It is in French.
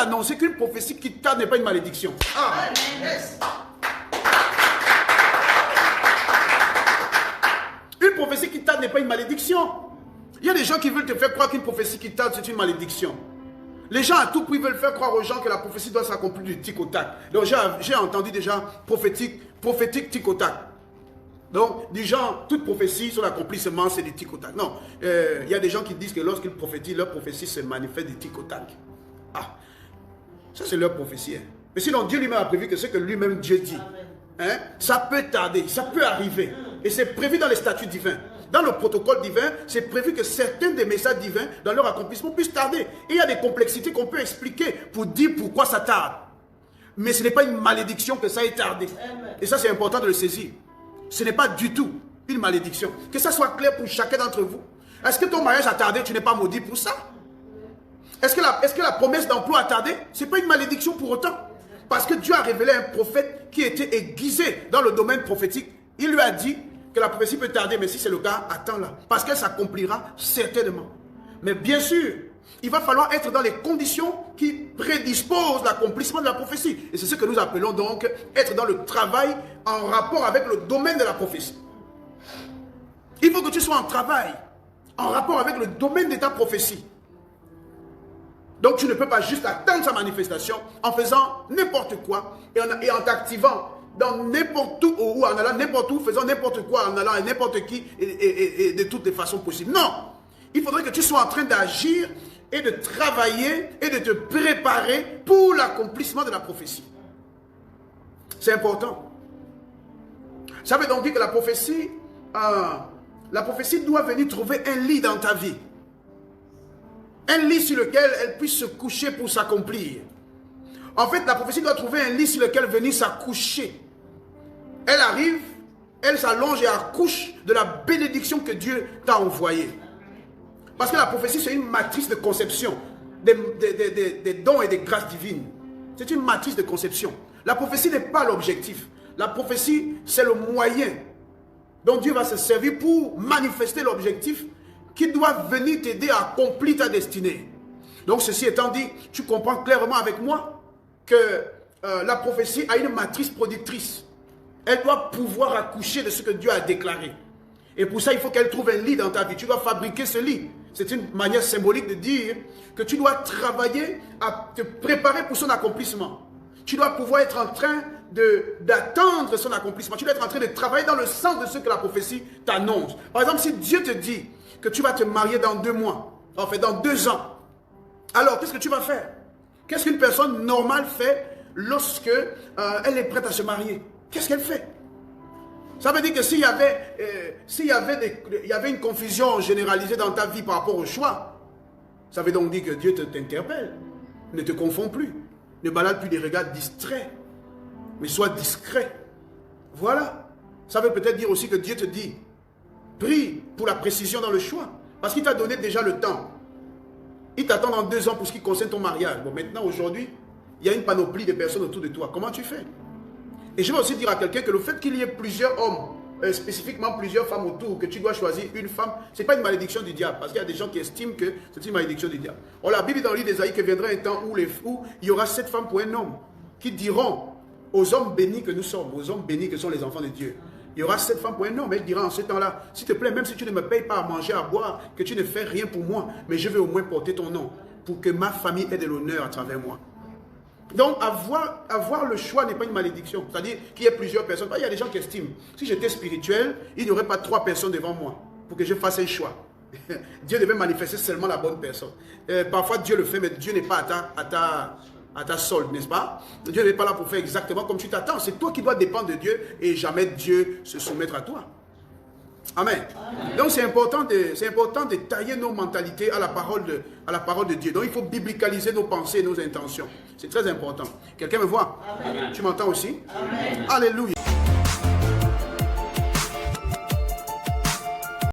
l'annoncer qu'une prophétie qui tarde n'est pas une malédiction. Ah. Yes. Une prophétie qui tarde n'est pas une malédiction. Il y a des gens qui veulent te faire croire qu'une prophétie qui tarde, c'est une malédiction. Les gens à tout prix veulent faire croire aux gens que la prophétie doit s'accomplir du tic au tac. Donc j'ai entendu déjà prophétique tic au tac. Donc, du genre, toute prophétie sur l'accomplissement, c'est du tic au tac. Non, il y a des gens qui disent que lorsqu'ils prophétisent, leur prophétie se manifeste du tic au tac. Ah, ça c'est leur prophétie. Hein. Mais sinon, Dieu lui-même a prévu que ce que lui-même Dieu dit, hein, ça peut tarder, ça peut arriver. Et c'est prévu dans les statuts divins. Dans le protocole divin, c'est prévu que certains des messages divins, dans leur accomplissement, puissent tarder. Et il y a des complexités qu'on peut expliquer pour dire pourquoi ça tarde. Mais ce n'est pas une malédiction que ça ait tardé. Et ça, c'est important de le saisir. Ce n'est pas du tout une malédiction. Que ça soit clair pour chacun d'entre vous. Est-ce que ton mariage a tardé, tu n'es pas maudit pour ça? Est-ce que la promesse d'emploi a tardé? Ce n'est pas une malédiction pour autant. Parce que Dieu a révélé un prophète qui était aiguisé dans le domaine prophétique. Il lui a dit que la prophétie peut tarder, mais si c'est le cas, attends-la. Parce qu'elle s'accomplira certainement. Mais bien sûr, il va falloir être dans les conditions qui prédisposent l'accomplissement de la prophétie. Et c'est ce que nous appelons donc être dans le travail en rapport avec le domaine de la prophétie. Il faut que tu sois en travail, en rapport avec le domaine de ta prophétie. Donc tu ne peux pas juste attendre sa manifestation en faisant n'importe quoi et en t'activant dans n'importe où ou en allant n'importe où, faisant n'importe quoi, en allant à n'importe qui et de toutes les façons possibles. Non, il faudrait que tu sois en train d'agir et de travailler et de te préparer pour l'accomplissement de la prophétie. C'est important. Ça veut donc dire que la prophétie doit venir trouver un lit dans ta vie. Un lit sur lequel elle puisse se coucher pour s'accomplir. En fait, la prophétie doit trouver un lit sur lequel venir s'accoucher. Elle arrive, elle s'allonge et accouche de la bénédiction que Dieu t'a envoyée. Parce que la prophétie, c'est une matrice de conception des dons et des grâces divines. C'est une matrice de conception. La prophétie n'est pas l'objectif. La prophétie, c'est le moyen dont Dieu va se servir pour manifester l'objectif qui doit venir t'aider à accomplir ta destinée. Donc, ceci étant dit, tu comprends clairement avec moi que la prophétie a une matrice productrice. Elle doit pouvoir accoucher de ce que Dieu a déclaré. Et pour ça, il faut qu'elle trouve un lit dans ta vie. Tu dois fabriquer ce lit. C'est une manière symbolique de dire que tu dois travailler à te préparer pour son accomplissement. Tu dois pouvoir être en train d'attendre son accomplissement. Tu dois être en train de travailler dans le sens de ce que la prophétie t'annonce. Par exemple, si Dieu te dit que tu vas te marier dans 2 mois, en fait dans 2 ans, alors qu'est-ce que tu vas faire? Qu'est-ce qu'une personne normale fait lorsque elle est prête à se marier? Qu'est-ce qu'elle fait? Ça veut dire que s'il y avait une confusion généralisée dans ta vie par rapport au choix, ça veut donc dire que Dieu t'interpelle. Ne te confonds plus. Ne balade plus des regards distraits, mais sois discret. Voilà. Ça veut peut-être dire aussi que Dieu te dit, prie pour la précision dans le choix. Parce qu'il t'a donné déjà le temps. Il t'attend dans 2 ans pour ce qui concerne ton mariage. Bon, maintenant, aujourd'hui, il y a une panoplie de personnes autour de toi. Comment tu fais? Et je vais aussi dire à quelqu'un que le fait qu'il y ait plusieurs hommes, spécifiquement plusieurs femmes autour, que tu dois choisir une femme, ce n'est pas une malédiction du diable. Parce qu'il y a des gens qui estiment que c'est une malédiction du diable. Or, la Bible dans le livre d'Ésaïe que viendra un temps où il y aura 7 femmes pour un homme, qui diront aux hommes bénis que nous sommes, aux hommes bénis que sont les enfants de Dieu. Il y aura 7 femmes pour un homme. Elle dira en ce temps-là, s'il te plaît, même si tu ne me payes pas à manger, à boire, que tu ne fais rien pour moi, mais je vais au moins porter ton nom, pour que ma famille ait de l'honneur à travers moi. Donc, avoir le choix n'est pas une malédiction. C'est-à-dire qu'il y ait plusieurs personnes. Il y a des gens qui estiment, si j'étais spirituel, il n'y aurait pas 3 personnes devant moi pour que je fasse un choix. Dieu devait manifester seulement la bonne personne. Parfois, Dieu le fait, mais Dieu n'est pas à ta solde, n'est-ce pas? Dieu n'est pas là pour faire exactement comme tu t'attends. C'est toi qui dois dépendre de Dieu et jamais Dieu se soumettre à toi. Amen. Amen. Donc c'est important de tailler nos mentalités à la parole de Dieu. Donc il faut biblicaliser nos pensées et nos intentions. C'est très important. Quelqu'un me voit? Amen. Tu m'entends aussi? Amen. Alléluia.